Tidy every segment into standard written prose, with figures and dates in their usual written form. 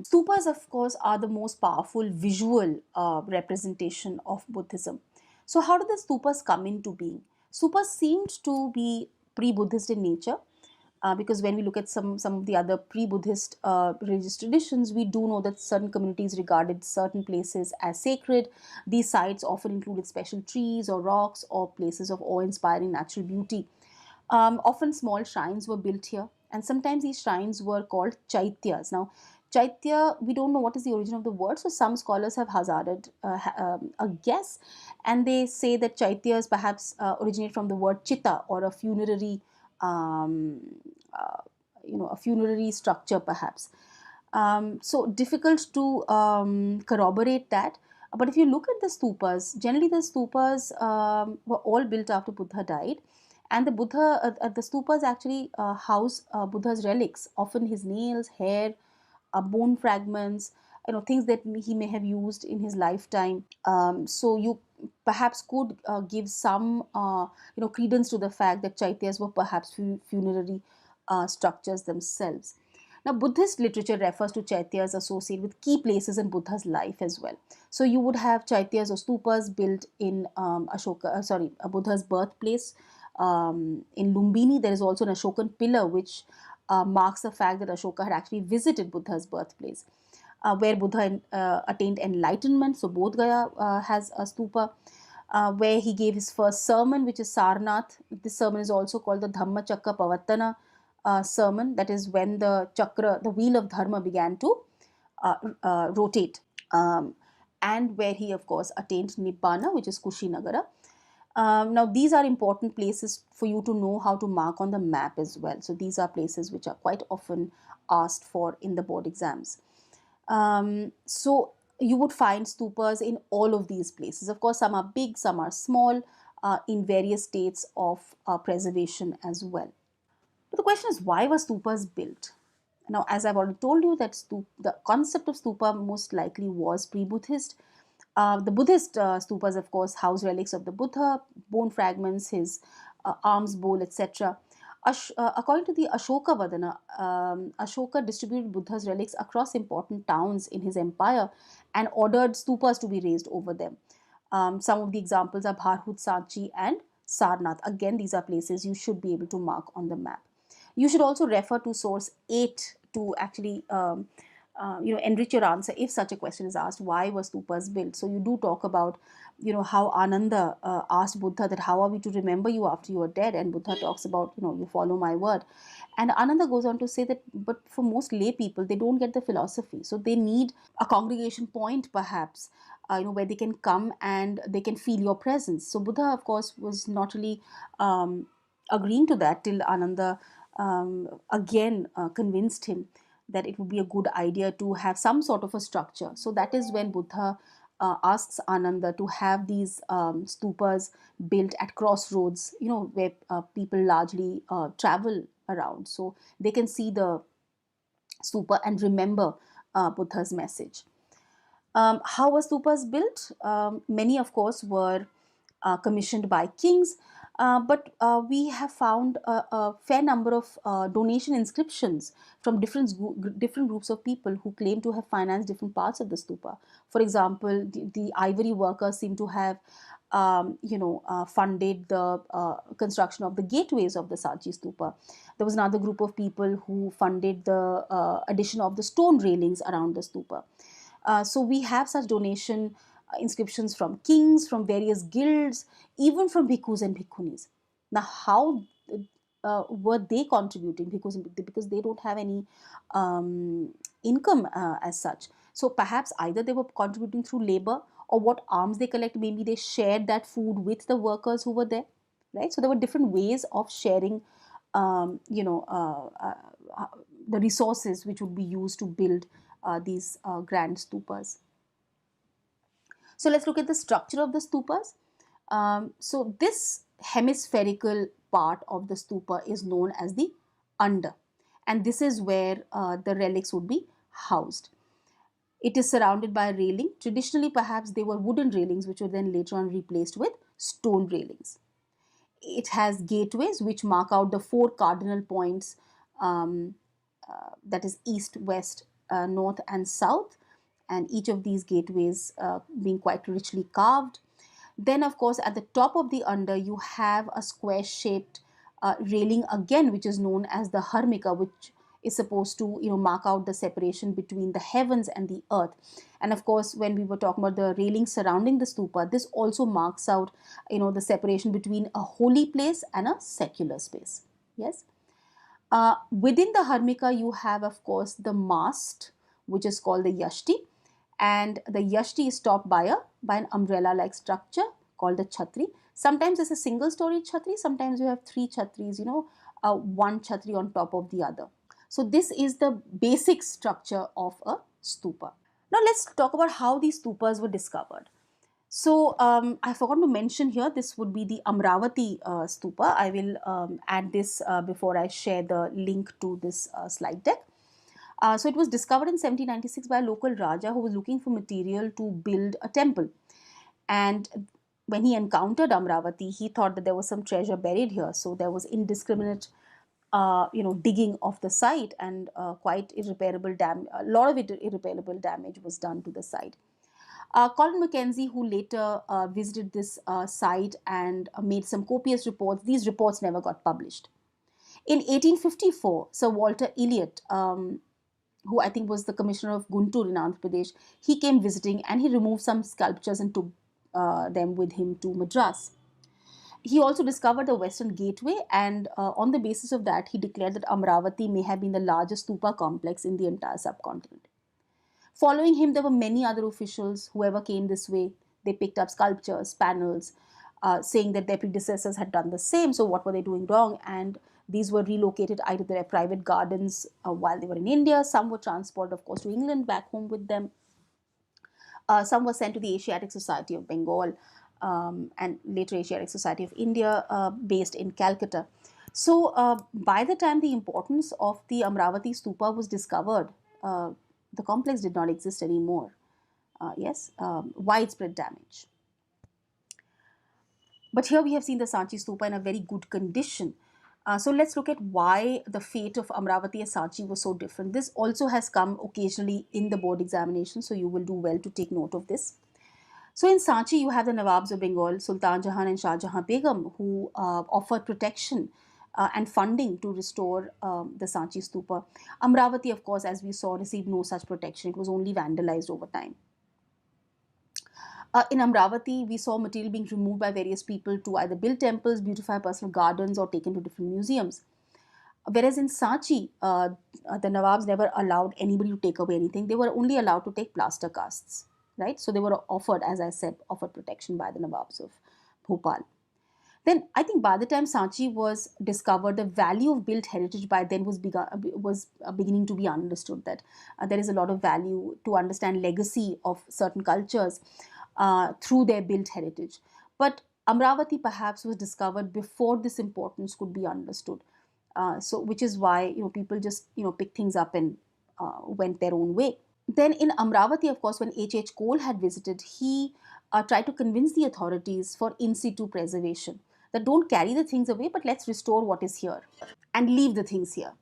Stupas, of course, are the most powerful visual representation of Buddhism. So, how did the stupas come into being? Stupas seemed to be pre-Buddhist in nature, because when we look at some of the other pre-Buddhist religious traditions, we do know that certain communities regarded certain places as sacred. These sites often included special trees or rocks or places of awe-inspiring natural beauty. Often small shrines were built here, and sometimes these shrines were called chaityas. Now, chaitya, we don't know what is the origin of the word, so some scholars have hazarded a guess, and they say that chaityas perhaps originate from the word chitta, or a funerary, um, uh, a funerary structure, perhaps. So difficult to corroborate that. But if you look at the stupas, generally the stupas were all built after Buddha died, and the stupas actually house Buddha's relics, often his nails, hair, bone fragments, things that he may have used in his lifetime. So you perhaps could give some credence to the fact that chaityas were perhaps funerary structures themselves. Now, Buddhist literature refers to chaityas associated with key places in Buddha's life as well. So you would have chaityas or stupas built in Buddha's birthplace. In Lumbini, there is also an Ashokan pillar which marks the fact that Ashoka had actually visited Buddha's birthplace, where Buddha attained enlightenment. So Bodh Gaya has a stupa where he gave his first sermon, which is Sarnath. This sermon is also called the Dhamma Chakra Pavattana sermon. That is when the chakra, the wheel of dharma, began to rotate. And where he, of course, attained Nibbana, which is Kushinagara. Now, these are important places for you to know how to mark on the map as well. So, these are places which are quite often asked for in the board exams. So, you would find stupas in all of these places. Of course, some are big, some are small, in various states of preservation as well. But the question is, why were stupas built? Now, as I've already told you, that the concept of stupa most likely was pre-Buddhist. The Buddhist stupas, of course, house relics of the Buddha, bone fragments, his arms bowl, etc. According to the Ashoka Vadana, Ashoka distributed Buddha's relics across important towns in his empire and ordered stupas to be raised over them. Some of the examples are Bharhut, Sanchi, and Sarnath. Again, these are places you should be able to mark on the map. You should also refer to source 8 to actually enrich your answer if such a question is asked. Why were stupas built? So you do talk about how Ananda asked Buddha that how are we to remember you after you are dead, and Buddha talks about you follow my word, and Ananda goes on to say that but for most lay people they don't get the philosophy, so they need a congregation point perhaps, where they can come and they can feel your presence. So Buddha, of course, was not really agreeing to that till Ananda again convinced him that it would be a good idea to have some sort of a structure. So that is when Buddha asks Ananda to have these stupas built at crossroads, where people largely travel around, so they can see the stupa and remember Buddha's message. How were stupas built? Many, of course, were commissioned by kings, but we have found a fair number of donation inscriptions from different groups of people who claim to have financed different parts of the stupa. For example, the ivory workers seem to have funded the construction of the gateways of the Sanchi stupa. There was another group of people who funded the addition of the stone railings around the stupa. So we have such donation inscriptions from kings, from various guilds, even from bhikkhus and bhikkhunis. Now, how were they contributing? Because they don't have any income as such. So perhaps either they were contributing through labor, or what alms they collect, maybe they shared that food with the workers who were there, right? So there were different ways of sharing, the resources which would be used to build these grand stupas. So let's look at the structure of the stupas. So this hemispherical part of the stupa is known as the under, and this is where the relics would be housed. It is surrounded by a railing. Traditionally, perhaps they were wooden railings, which were then later on replaced with stone railings. It has gateways which mark out the four cardinal points, that is east, west, north and south, and each of these gateways being quite richly carved. Then, of course, at the top of the under, you have a square shaped railing again, which is known as the Harmika, which is supposed to mark out the separation between the heavens and the earth. And of course, when we were talking about the railing surrounding the stupa, this also marks out the separation between a holy place and a secular space. Yes. Within the Harmika, you have, of course, the mast, which is called the Yashti, and the Yashti is topped by an umbrella-like structure called the Chhatri. Sometimes it's a single-story Chhatri. Sometimes you have three Chhatris. One Chhatri on top of the other. So this is the basic structure of a stupa. Now let's talk about how these stupas were discovered. So I forgot to mention here, this would be the Amravati stupa. I will add this before I share the link to this slide deck. So it was discovered in 1796 by a local Raja who was looking for material to build a temple. And when he encountered Amravati, he thought that there was some treasure buried here. So there was indiscriminate digging of the site, and quite irreparable a lot of irreparable damage was done to the site. Colin Mackenzie, who later visited this site and made some copious reports, these reports never got published. In 1854, Sir Walter Elliot, who I think was the commissioner of Guntur in Andhra Pradesh, he came visiting and he removed some sculptures and took them with him to Madras. He also discovered the Western Gateway, and on the basis of that, he declared that Amravati may have been the largest stupa complex in the entire subcontinent. Following him, there were many other officials. Whoever came this way, they picked up sculptures, panels, saying that their predecessors had done the same. So, what were they doing wrong? And these were relocated either to their private gardens while they were in India. Some were transported, of course, to England, back home with them. Some were sent to the Asiatic Society of Bengal, and later Asiatic Society of India, based in Calcutta. So, by the time the importance of the Amravati Stupa was discovered, the complex did not exist anymore. Widespread damage. But here we have seen the Sanchi Stupa in a very good condition. So let's look at why the fate of Amravati and Sanchi was so different. This also has come occasionally in the board examination, so you will do well to take note of this. So in Sanchi, you have the Nawabs of Bengal, Sultan Jahan and Shah Jahan Begum, who offered protection and funding to restore the Sanchi Stupa. Amravati, of course, as we saw, received no such protection. It was only vandalized over time. In Amravati, we saw material being removed by various people to either build temples, beautify personal gardens, or taken to different museums. Whereas in Sanchi, the Nawabs never allowed anybody to take away anything. They were only allowed to take plaster casts, right? So they were offered, as I said, offered protection by the Nawabs of Bhopal. Then I think by the time Sanchi was discovered, the value of built heritage by then was beginning to be understood. That there is a lot of value to understand legacy of certain cultures through their built heritage. But Amravati perhaps was discovered before this importance could be understood. So which is why people just pick things up and went their own way. Then in Amravati, of course, when H. Cole had visited, he tried to convince the authorities for in situ preservation, that don't carry the things away, but let's restore what is here and leave the things here.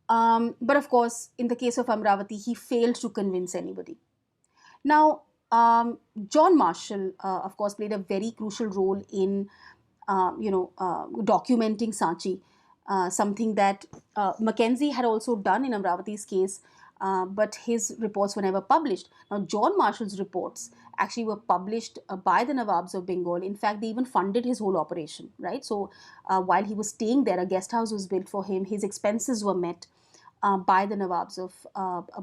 But of course, in the case of Amravati, he failed to convince anybody. Now, John Marshall, of course, played a very crucial role in, documenting Sanchi, something that Mackenzie had also done in Amravati's case, but his reports were never published. Now, John Marshall's reports actually were published by the Nawabs of Bengal. In fact, they even funded his whole operation, right? So, while he was staying there, a guest house was built for him. His expenses were met by the Nawabs of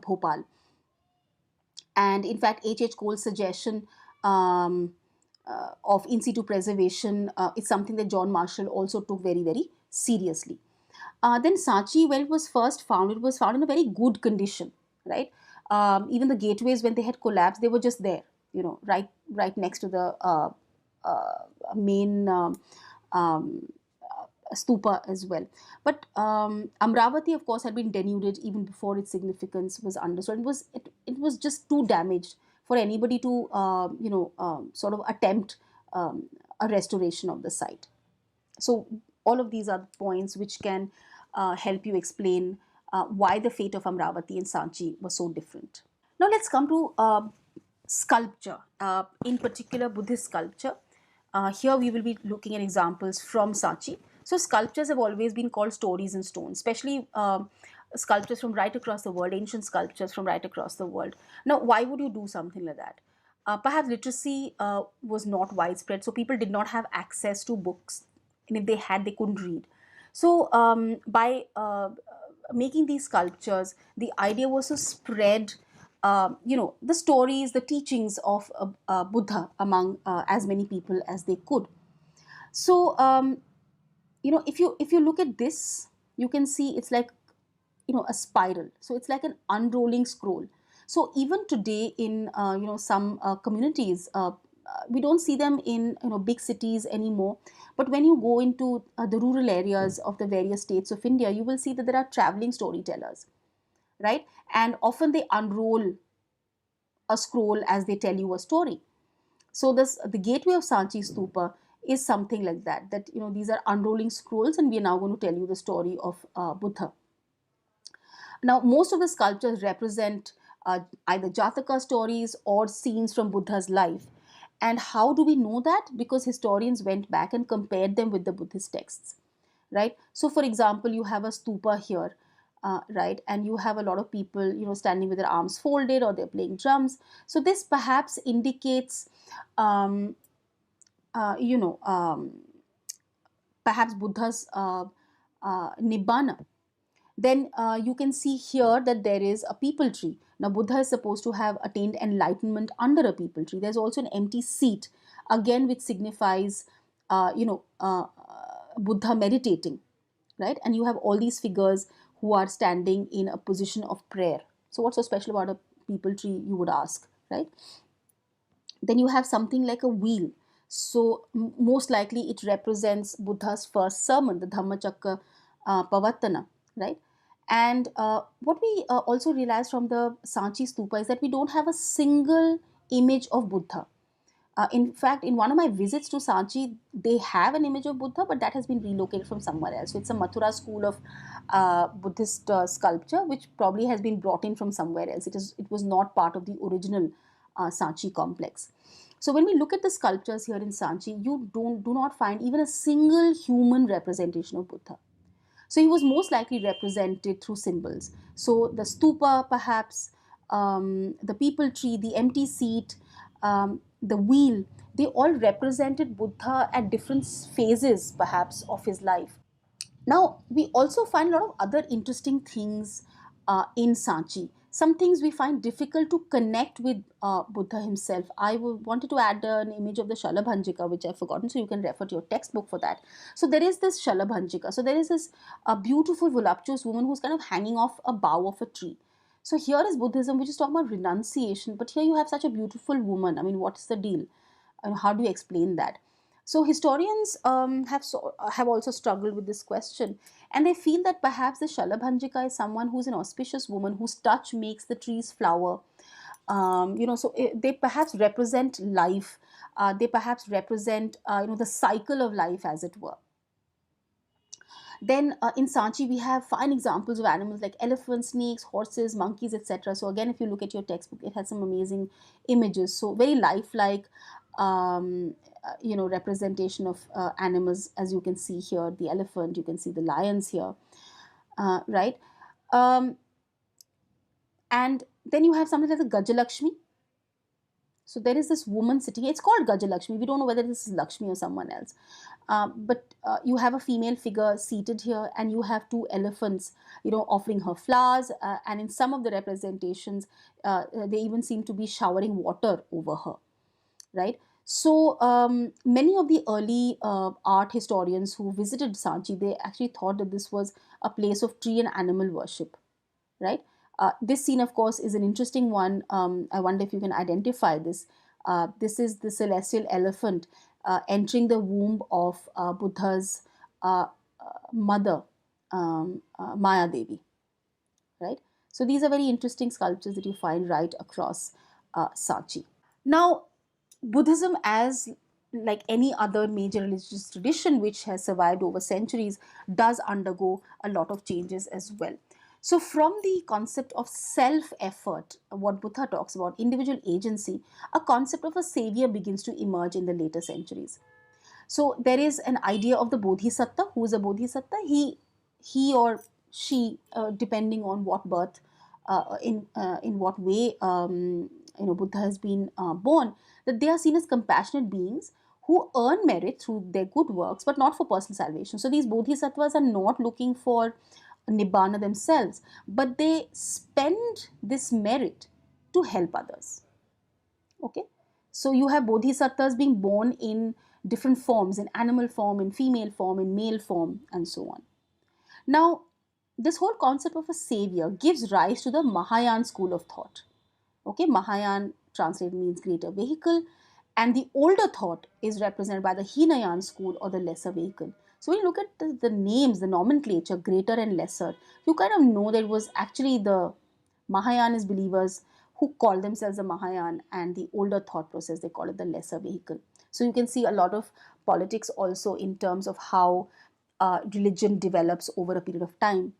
Bhopal. And in fact, H. Cole's suggestion of in situ preservation is something that John Marshall also took very, very seriously. Then Sanchi, when it was found in a very good condition, right? Even the gateways, when they had collapsed, they were just there, right next to the main stupa as well. But Amravati, of course, had been denuded even before its significance was understood. It was just too damaged for anybody to sort of attempt a restoration of the site. So all of these are points which can help you explain why the fate of Amravati and Sanchi was so different. Now let's come to sculpture, in particular Buddhist sculpture. Here we will be looking at examples from Sanchi. So sculptures have always been called stories in stone, especially sculptures from right across the world, ancient sculptures from right across the world. Now, why would you do something like that? Perhaps literacy was not widespread, so people did not have access to books, and if they had, they couldn't read. So, by making these sculptures, the idea was to spread, the stories, the teachings of Buddha among as many people as they could. So, if you look at this, you can see it's like, a spiral. So it's like an unrolling scroll. So even today in some communities, we don't see them in big cities anymore, but when you go into the rural areas of the various states of India, you will see that there are traveling storytellers, right? And often they unroll a scroll as they tell you a story. So this the gateway of Sanchi Stupa is something like that, that these are unrolling scrolls, and we are now going to tell you the story of Buddha. Now, most of the sculptures represent either Jataka stories or scenes from Buddha's life. And how do we know that? Because historians went back and compared them with the Buddhist texts, right? So, for example, you have a stupa here, right? And you have a lot of people, standing with their arms folded, or they're playing drums. So, this perhaps indicates, um, uh, you know, um, perhaps Buddha's Nibbana. Then you can see here that there is a peepal tree. Now, Buddha is supposed to have attained enlightenment under a peepal tree. There's also an empty seat, again, which signifies, Buddha meditating, right? And you have all these figures who are standing in a position of prayer. So, what's so special about a peepal tree, you would ask, right? Then you have something like a wheel. So, most likely it represents Buddha's first sermon, the Dhammacakka Pavattana, right? And what we also realize from the Sanchi Stupa is that we don't have a single image of Buddha. In fact, in one of my visits to Sanchi, they have an image of Buddha, but that has been relocated from somewhere else. So it's a Mathura school of Buddhist sculpture, which probably has been brought in from somewhere else. It was not part of the original Sanchi complex. So when we look at the sculptures here in Sanchi, you do not find even a single human representation of Buddha. So he was most likely represented through symbols. So the stupa, perhaps, the peepal tree, the empty seat, the wheel, they all represented Buddha at different phases, perhaps, of his life. Now, we also find a lot of other interesting things in Sanchi. Some things we find difficult to connect with Buddha himself. Wanted to add an image of the Shalabhanjika, which I've forgotten, so you can refer to your textbook for that. So there is this Shalabhanjika. So there is this beautiful, voluptuous woman who's kind of hanging off a bough of a tree. So here is Buddhism, which is talking about renunciation, but here you have such a beautiful woman. I mean, what's the deal? And how do you explain that? So historians have also struggled with this question, and they feel that perhaps the Shalabhanjika is someone who's an auspicious woman whose touch makes the trees flower. They perhaps represent life. They perhaps represent the cycle of life, as it were. Then in Sanchi, we have fine examples of animals like elephants, snakes, horses, monkeys, etc. So again, if you look at your textbook, it has some amazing images. So very lifelike, representation of animals, as you can see here. The elephant, you can see the lions here, right? Um, and then you have something like the Gajalakshmi. So there is this woman sitting. It's called Gajalakshmi. We don't know whether this is Lakshmi or someone else. But you have a female figure seated here, and you have two elephants, offering her flowers. And in some of the representations, they even seem to be showering water over her, right? So many of the early art historians who visited Sanchi, they actually thought that this was a place of tree and animal worship, right? This scene, of course, is an interesting one. I wonder if you can identify this. This is the celestial elephant entering the womb of Buddha's mother, Maya Devi, right? So these are very interesting sculptures that you find right across Sanchi. Now, Buddhism, as like any other major religious tradition which has survived over centuries, does undergo a lot of changes as well. So, from the concept of self effort, what Buddha talks about, individual agency, a concept of a savior begins to emerge in the later centuries. So, there is an idea of the bodhisattva. Who is a bodhisattva? He or she, depending on what birth, in what way Buddha has been born, that they are seen as compassionate beings who earn merit through their good works, but not for personal salvation. So these bodhisattvas are not looking for nibbana themselves, but they spend this merit to help others. Okay, so you have bodhisattvas being born in different forms, in animal form, in female form, in male form, and so on. Now, this whole concept of a savior gives rise to the Mahayana school of thought. Okay, Mahayana translated means greater vehicle, and the older thought is represented by the Hinayan school or the lesser vehicle. So when you look at the names, the nomenclature, greater and lesser, you kind of know that it was actually the Mahayanist believers who call themselves the Mahayana, and the older thought process, they call it the lesser vehicle. So you can see a lot of politics also in terms of how religion develops over a period of time.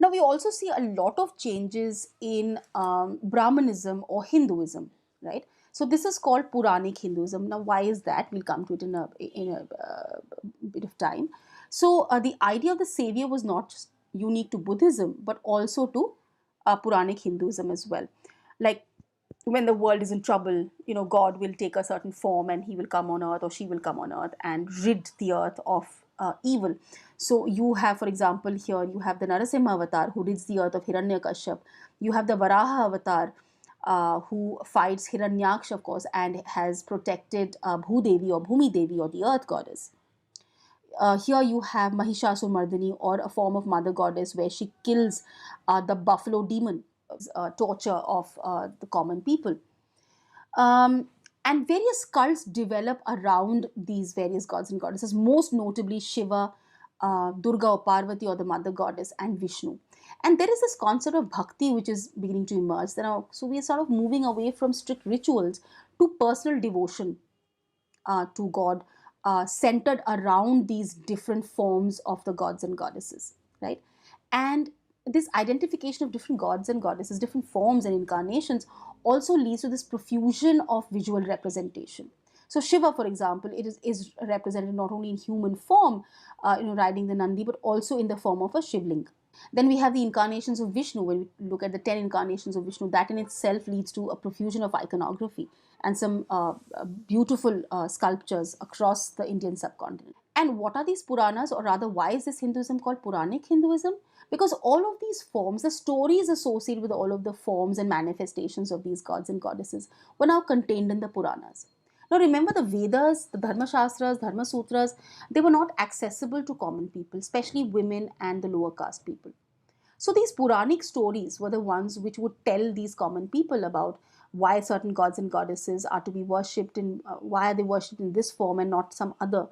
Now, we also see a lot of changes in Brahmanism or Hinduism, right? So, this is called Puranic Hinduism. Now, why is that? We'll come to it in a bit of time. So, the idea of the savior was not just unique to Buddhism, but also to Puranic Hinduism as well. Like, when the world is in trouble, God will take a certain form and he will come on earth, or she will come on earth and rid the earth of evil. So you have, for example, here you have the Narasimha avatar who rids the earth of Hiranyakashyap. You have the Varaha avatar who fights Hiranyaksha, of course, and has protected Bhudevi or Bhumi Devi or the earth goddess. Here you have Mahishasur or a form of mother goddess where she kills the buffalo demon, torture of the common people. And various cults develop around these various gods and goddesses, most notably Shiva, Durga or Parvati or the mother goddess, and Vishnu. And there is this concept of bhakti which is beginning to emerge. So we are sort of moving away from strict rituals to personal devotion to God, centered around these different forms of the gods and goddesses, right? And this identification of different gods and goddesses, different forms and incarnations, also leads to this profusion of visual representation. So Shiva, for example, is represented not only in human form, riding the Nandi, but also in the form of a Shivling. Then we have the incarnations of Vishnu. When we look at the 10 incarnations of Vishnu, that in itself leads to a profusion of iconography and some beautiful sculptures across the Indian subcontinent. And what are these Puranas, or rather, why is this Hinduism called Puranic Hinduism? Because all of these forms, the stories associated with all of the forms and manifestations of these gods and goddesses, were now contained in the Puranas. Now remember, the Vedas, the Dharma Shastras, Dharma Sutras, they were not accessible to common people, especially women and the lower caste people. So these Puranic stories were the ones which would tell these common people about why certain gods and goddesses are to be worshipped, and why are they worshipped in this form and not some other.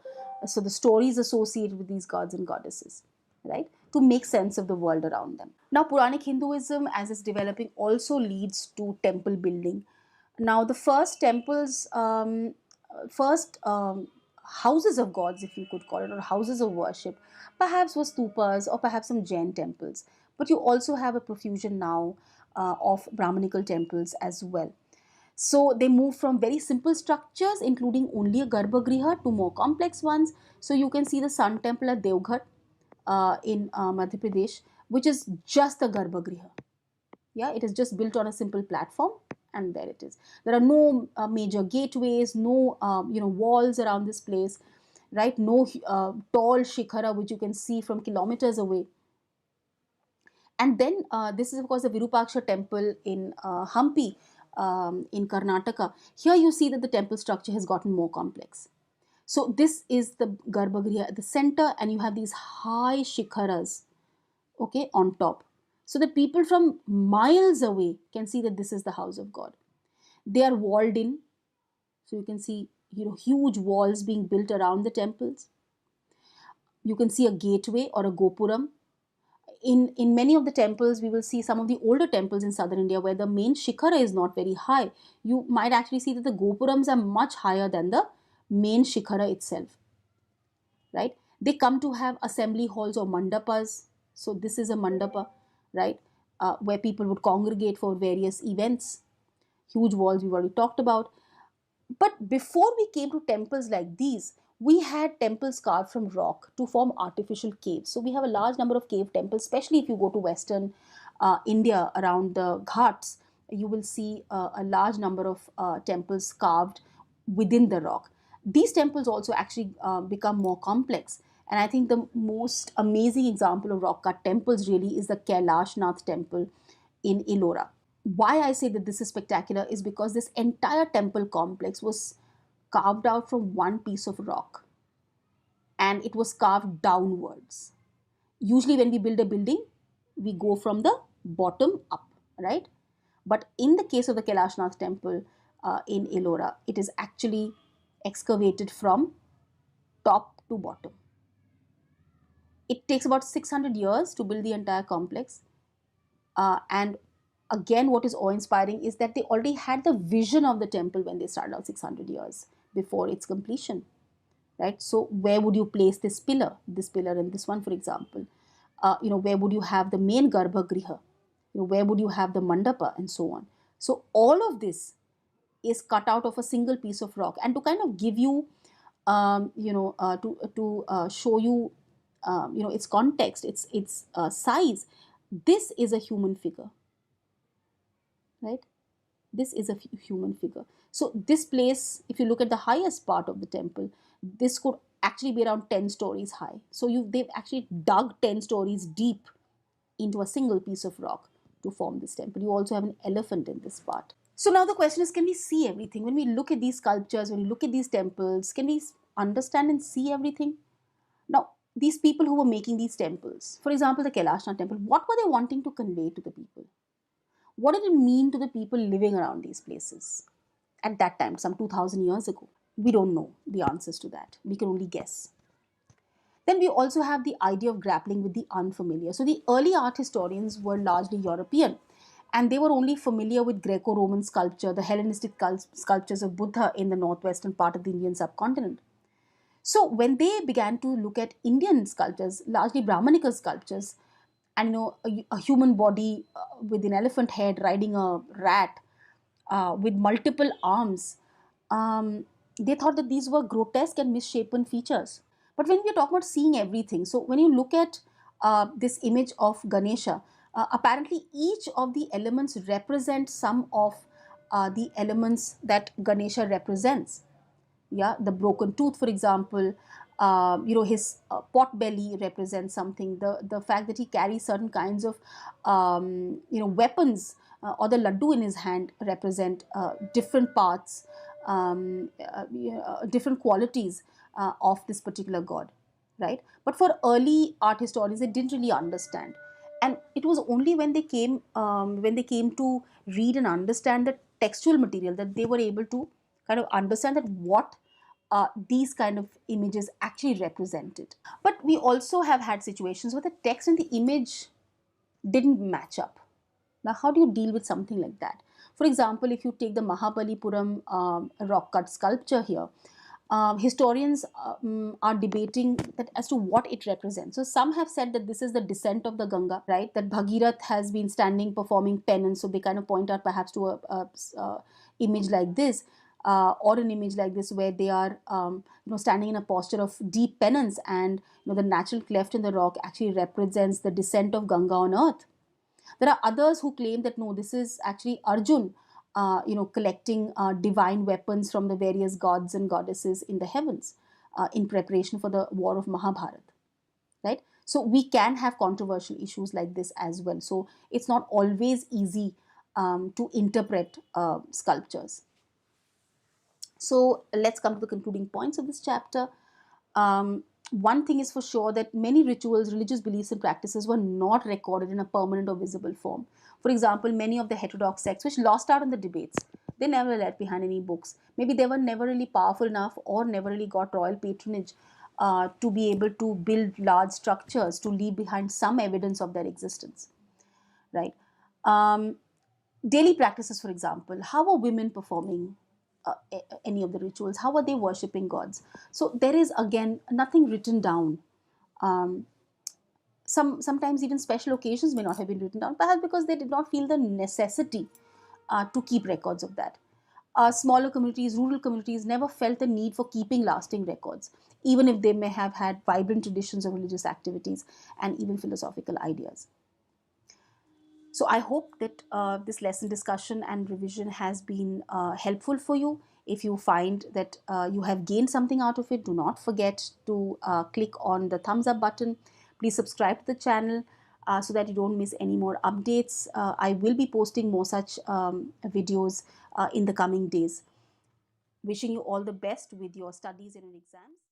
So the stories associated with these gods and goddesses, right, to make sense of the world around them. Now Puranic Hinduism, as it's developing, also leads to temple building. Now the first houses of gods, if you could call it, or houses of worship, perhaps was stupas or perhaps some Jain temples. But you also have a profusion now of Brahmanical temples as well. So they move from very simple structures, including only a Garbhagriha, to more complex ones. So you can see the Sun Temple at Devghat in Madhya Pradesh, which is just a Garbhagriha. Yeah, it is just built on a simple platform, and there it is. There are no major gateways, no walls around this place, right? No tall shikhara which you can see from kilometers away. And then this is of course the Virupaksha temple in Hampi in Karnataka. Here you see that the temple structure has gotten more complex. So this is the Garbhagriha at the center, and you have these high shikharas, okay, on top, so that people from miles away can see that this is the house of God. They are walled in, so you can see huge walls being built around the temples. You can see a gateway or a gopuram. In many of the temples, we will see some of the older temples in southern India where the main shikhara is not very high. You might actually see that the gopurams are much higher than the main shikhara itself, right? They come to have assembly halls or mandapas. So this is a mandapa, right, where people would congregate for various events. Huge walls we've already talked about. But before we came to temples like these, we had temples carved from rock to form artificial caves. So we have a large number of cave temples, especially if you go to Western India around the Ghats, you will see a large number of temples carved within the rock. These temples also actually become more complex. And I think the most amazing example of rock cut temples really is the Kailash Nath temple in Ellora. Why I say that this is spectacular is because this entire temple complex was carved out from one piece of rock, and it was carved downwards. Usually, when we build a building, we go from the bottom up, right? But in the case of the Kailashnath temple in Ellora, it is actually excavated from top to bottom. It takes about 600 years to build the entire complex. And again, what is awe-inspiring is that they already had the vision of the temple when they started out 600 years before its completion, right? So where would you place this pillar and this one, for example? Where would you have the main garbhagriha? Where would you have the mandapa and so on? So all of this is cut out of a single piece of rock, and to kind of give you, to show you, its context, its size. This is a human figure, right? This is a human figure. So this place, if you look at the highest part of the temple, this could actually be around 10 stories high. So they've actually dug 10 stories deep into a single piece of rock to form this temple. You also have an elephant in this part. So now the question is, can we see everything? When we look at these sculptures, when we look at these temples, can we understand and see everything? Now, these people who were making these temples, for example, the Kailashnath temple, what were they wanting to convey to the people? What did it mean to the people living around these places at that time, some 2000 years ago? We don't know the answers to that. We can only guess. Then we also have the idea of grappling with the unfamiliar. So the early art historians were largely European, and they were only familiar with Greco-Roman sculpture, the Hellenistic sculptures of Buddha in the northwestern part of the Indian subcontinent. So when they began to look at Indian sculptures, largely Brahmanical sculptures, and a human body with an elephant head riding a rat with multiple arms, they thought that these were grotesque and misshapen features. But when we are talking about seeing everything, so when you look at this image of Ganesha, apparently each of the elements represent some of the elements that Ganesha represents. Yeah, the broken tooth, for example, his pot belly represents something. The fact that he carries certain kinds of weapons, or the laddu in his hand represent different parts, different qualities of this particular god, right? But for early art historians, they didn't really understand, and it was only when they came to read and understand the textual material that they were able to kind of understand that what these kind of images actually represented. But we also have had situations where the text and the image didn't match up. Now, how do you deal with something like that? For example, if you take the Mahabalipuram rock cut sculpture here, historians are debating that as to what it represents. So some have said that this is the descent of the Ganga, right? That Bhagirath has been standing performing penance. So they kind of point out perhaps to a image like this. Or an image like this where they are standing in a posture of deep penance, and the natural cleft in the rock actually represents the descent of Ganga on earth. There are others who claim that no, this is actually Arjun, collecting divine weapons from the various gods and goddesses in the heavens in preparation for the war of Mahabharat, right? So we can have controversial issues like this as well. So it's not always easy to interpret sculptures. So let's come to the concluding points of this chapter. One thing is for sure that many rituals, religious beliefs, and practices were not recorded in a permanent or visible form. For example, many of the heterodox sects, which lost out on the debates, they never left behind any books. Maybe they were never really powerful enough or never really got royal patronage to be able to build large structures to leave behind some evidence of their existence, right? Um, Daily practices, for example, how are women performing any of the rituals? How are they worshipping gods? So there is again nothing written down Um, sometimes even special occasions may not have been written down, perhaps because they did not feel the necessity to keep records of that. Smaller communities, rural communities, never felt the need for keeping lasting records, even if they may have had vibrant traditions of religious activities and even philosophical ideas. So I hope that this lesson discussion and revision has been helpful for you. If you find that you have gained something out of it, do not forget to click on the thumbs up button. Please subscribe to the channel so that you don't miss any more updates. I will be posting more such videos in the coming days. Wishing you all the best with your studies and exams.